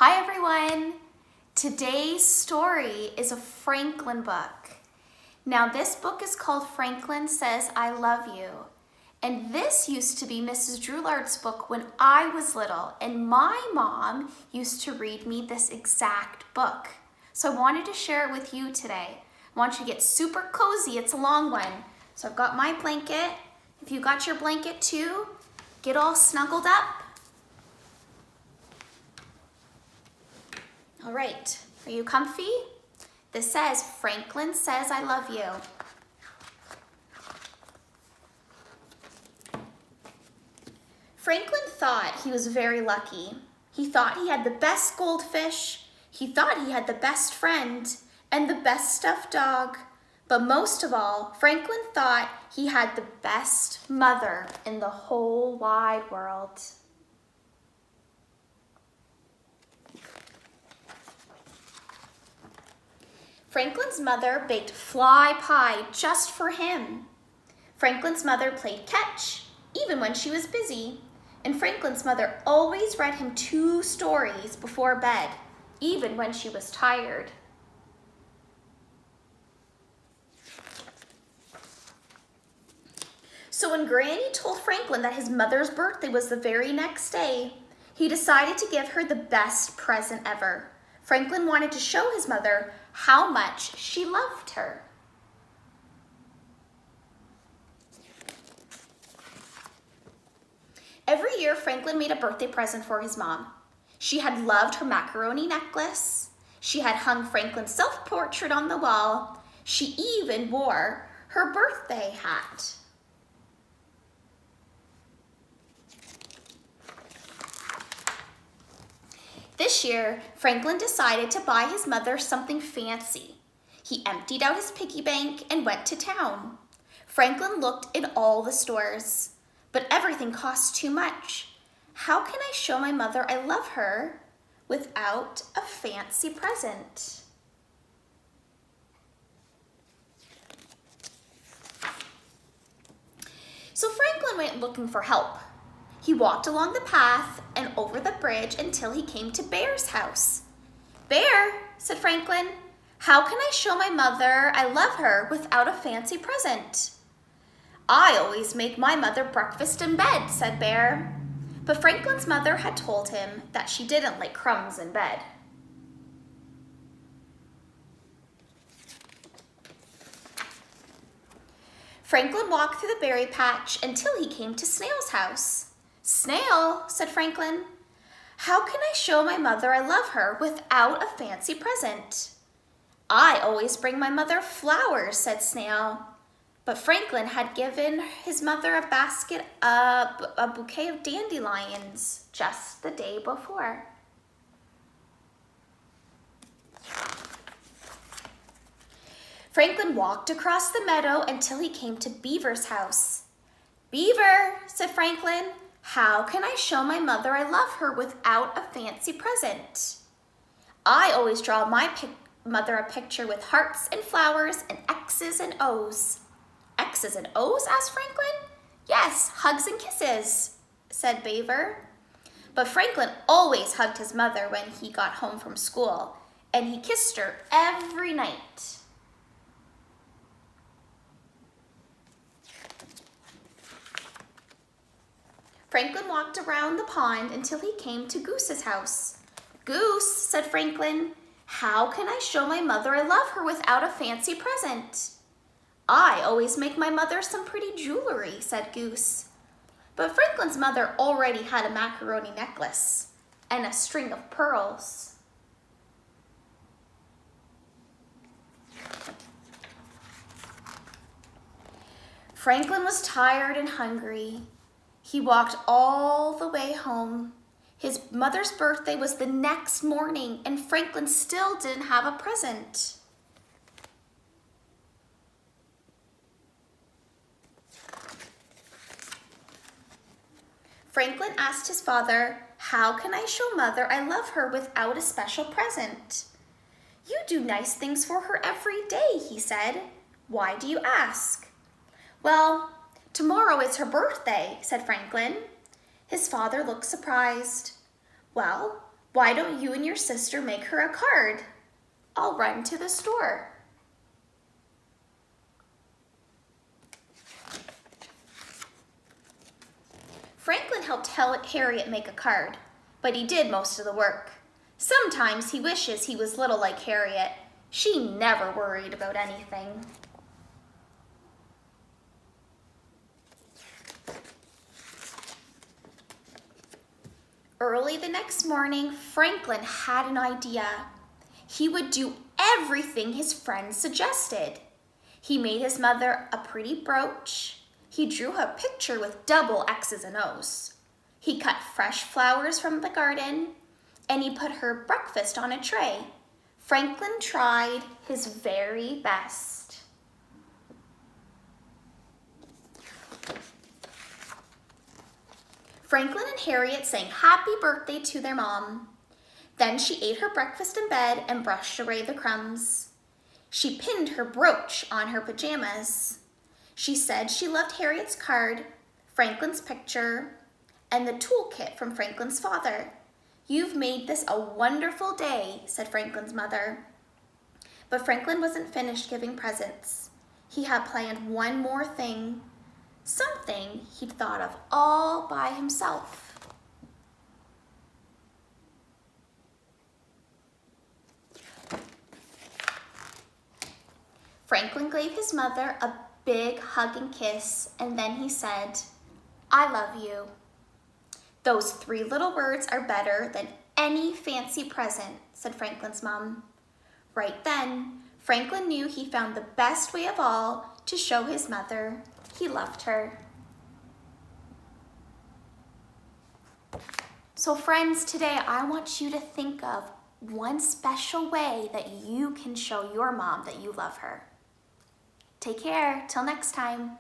Hi everyone! Today's story is a Franklin book. Now this book is called Franklin Says I Love You. And this used to be Mrs. Drouillard's book when I was little, and my mom used to read me this exact book. So I wanted to share it with you today. I want you to get super cozy. It's a long one. So I've got my blanket. If you got your blanket too, get all snuggled up. All right, are you comfy? This says, Franklin Says I Love You. Franklin thought he was very lucky. He thought he had the best goldfish, he thought he had the best friend, and the best stuffed dog. But most of all, Franklin thought he had the best mother in the whole wide world. Franklin's mother baked fly pie just for him. Franklin's mother played catch, even when she was busy. And Franklin's mother always read him 2 stories before bed, even when she was tired. So when Granny told Franklin that his mother's birthday was the very next day, he decided to give her the best present ever. Franklin wanted to show his mother how much she loved her. Every year, Franklin made a birthday present for his mom. She had loved her macaroni necklace. She had hung Franklin's self-portrait on the wall. She even wore her birthday hat. This year, Franklin decided to buy his mother something fancy. He emptied out his piggy bank and went to town. Franklin looked in all the stores, but everything cost too much. How can I show my mother I love her without a fancy present? So Franklin went looking for help. He walked along the path and over the bridge until he came to Bear's house. "Bear," said Franklin, "how can I show my mother I love her without a fancy present?" "I always make my mother breakfast in bed," said Bear. But Franklin's mother had told him that she didn't like crumbs in bed. Franklin walked through the berry patch until he came to Snail's house. "Snail," said Franklin, "how can I show my mother I love her without a fancy present?" "I always bring my mother flowers," said Snail. But Franklin had given his mother a bouquet of dandelions just the day before. Franklin walked across the meadow until he came to Beaver's house. "Beaver," said Franklin, "how can I show my mother I love her without a fancy present?" "I always draw my mother a picture with hearts and flowers and X's and O's." "X's and O's?" asked Franklin. "Yes, hugs and kisses," said Beaver. But Franklin always hugged his mother when he got home from school, and he kissed her every night. Franklin walked around the pond until he came to Goose's house. "Goose," said Franklin, "how can I show my mother I love her without a fancy present?" "I always make my mother some pretty jewelry," said Goose. But Franklin's mother already had a macaroni necklace and a string of pearls. Franklin was tired and hungry. He walked all the way home. His mother's birthday was the next morning, and Franklin still didn't have a present. Franklin asked his father, "How can I show Mother I love her without a special present?" "You do nice things for her every day," he said. "Why do you ask?" "Well, tomorrow is her birthday," said Franklin. His father looked surprised. "Well, Why don't you and your sister make her a card? I'll run to the store. Franklin helped Harriet make a card, but he did most of the work. Sometimes he wishes he was little like Harriet. She never worried about anything. Early the next morning, Franklin had an idea. He would do everything his friends suggested. He made his mother a pretty brooch. He drew a picture with double X's and O's. He cut fresh flowers from the garden, and he put her breakfast on a tray. Franklin tried his very best. Franklin and Harriet sang happy birthday to their mom. Then she ate her breakfast in bed and brushed away the crumbs. She pinned her brooch on her pajamas. She said she loved Harriet's card, Franklin's picture, and the toolkit from Franklin's father. You've made this a wonderful day, said Franklin's mother. But Franklin wasn't finished giving presents. He had planned one more thing, something he'd thought of all by himself. Franklin gave his mother a big hug and kiss, and then he said, I love you. Those 3 little words are better than any fancy present, said Franklin's mom. Right then, Franklin knew he found the best way of all to show his mother he loved her. So friends, today I want you to think of one special way that you can show your mom that you love her. Take care, till next time.